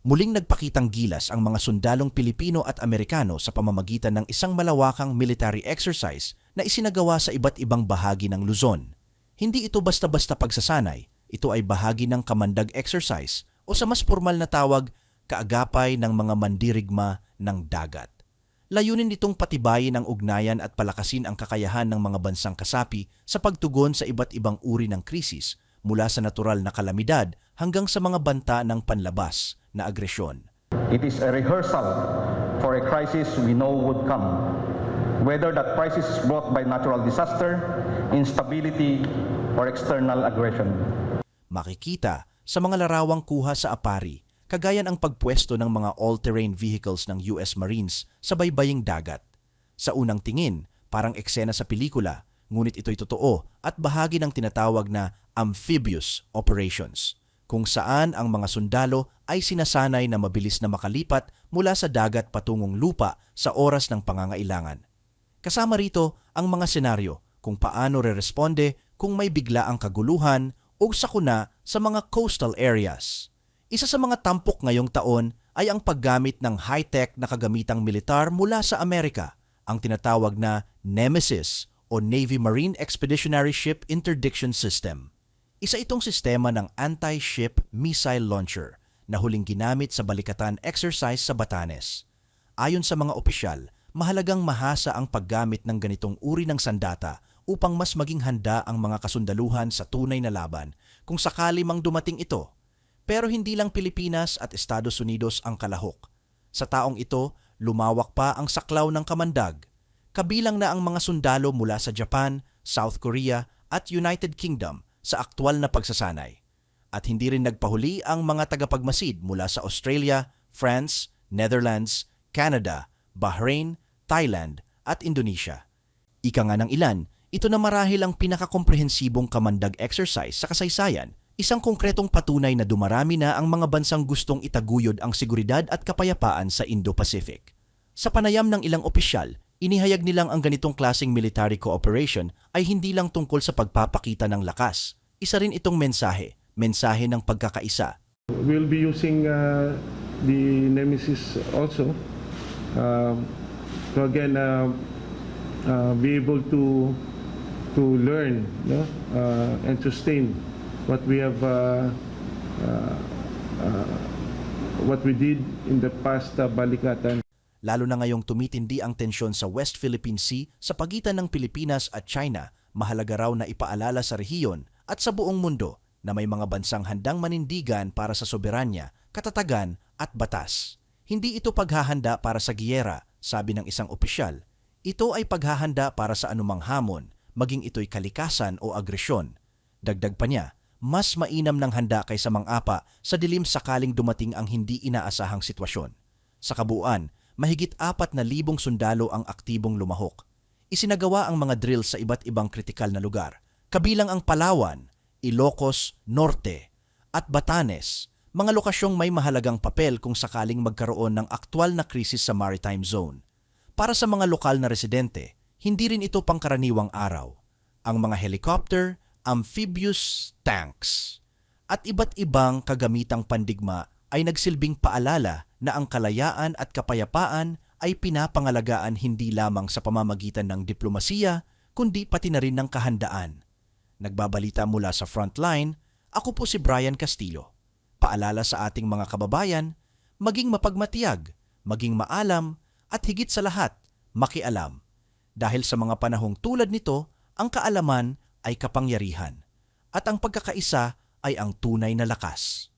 Muling nagpakitang gilas ang mga sundalong Pilipino at Amerikano sa pamamagitan ng isang malawakang military exercise na isinagawa sa iba't ibang bahagi ng Luzon. Hindi ito basta-basta pagsasanay, ito ay bahagi ng kamandag exercise o sa mas formal na tawag, kaagapay ng mga mandirigma ng dagat. Layunin nitong patibayin ang ugnayan at palakasin ang kakayahan ng mga bansang kasapi sa pagtugon sa iba't ibang uri ng krisis mula sa natural na kalamidad hanggang sa mga banta ng panlabas na agresyon. It is a rehearsal for a crisis we know would come, whether that crisis is brought by natural disaster, instability, or external aggression. Makikita sa mga larawang kuha sa APARI, kagayan ang pagpwesto ng mga all-terrain vehicles ng US Marines sa baybaying dagat. Sa unang tingin, parang eksena sa pelikula, ngunit ito'y totoo at bahagi ng tinatawag na amphibious operations, kung saan ang mga sundalo ay sinasanay na mabilis na makalipat mula sa dagat patungong lupa sa oras ng pangangailangan. Kasama rito ang mga senaryo kung paano re-responde kung may bigla ang kaguluhan o sakuna sa mga coastal areas. Isa sa mga tampok ngayong taon ay ang paggamit ng high-tech na kagamitang militar mula sa Amerika, ang tinatawag na Nemesis o Navy Marine Expeditionary Ship Interdiction System. Isa itong sistema ng anti-ship missile launcher na huling ginamit sa balikatan exercise sa Batanes. Ayon sa mga opisyal, mahalagang mahasa ang paggamit ng ganitong uri ng sandata upang mas maging handa ang mga kasundaluhan sa tunay na laban kung sakali mang dumating ito. Pero hindi lang Pilipinas at Estados Unidos ang kalahok. Sa taong ito, lumawak pa ang saklaw ng kamandag. Kabilang na ang mga sundalo mula sa Japan, South Korea at United Kingdom sa aktwal na pagsasanay. At hindi rin nagpahuli ang mga tagapagmasid mula sa Australia, France, Netherlands, Canada, Bahrain, Thailand at Indonesia. Ika nga ng ilan, ito na marahil ang pinakakomprehensibong kamandag exercise sa kasaysayan, isang konkretong patunay na dumarami na ang mga bansang gustong itaguyod ang seguridad at kapayapaan sa Indo-Pacific. Sa panayam ng ilang opisyal, inihayag nilang ang ganitong klaseng military cooperation ay hindi lang tungkol sa pagpapakita ng lakas. Isa rin itong mensahe ng pagkakaisa. We'll be using the Nemesis also to again be able to learn, no? And sustain what we have what we did in the past balikatan. Lalo na ngayong tumitindi ang tensyon sa West Philippine Sea sa pagitan ng Pilipinas at China, mahalaga raw na ipaalala sa rehiyon at sa buong mundo na may mga bansang handang manindigan para sa soberanya, katatagan at batas. Hindi ito paghahanda para sa giyera, sabi ng isang opisyal. Ito ay paghahanda para sa anumang hamon, maging ito'y kalikasan o agresyon. Dagdag pa niya, mas mainam ng handa kaysa mang-apa sa dilim sakaling dumating ang hindi inaasahang sitwasyon. Sa kabuuan, mahigit 4,000 sundalo ang aktibong lumahok. Isinagawa ang mga drills sa iba't ibang kritikal na lugar, kabilang ang Palawan, Ilocos Norte at Batanes, mga lokasyong may mahalagang papel kung sakaling magkaroon ng aktwal na krisis sa maritime zone. Para sa mga lokal na residente, hindi rin ito pangkaraniwang araw. Ang mga helicopter, amphibious tanks, at iba't ibang kagamitang pandigma ay nagsilbing paalala na ang kalayaan at kapayapaan ay pinapangalagaan hindi lamang sa pamamagitan ng diplomasiya, kundi pati na rin ng kahandaan. Nagbabalita mula sa frontline, ako po si Brian Castillo. Paalala sa ating mga kababayan, maging mapagmatiyag, maging maalam, at higit sa lahat, makialam. Dahil sa mga panahong tulad nito, ang kaalaman ay kapangyarihan, at ang pagkakaisa ay ang tunay na lakas.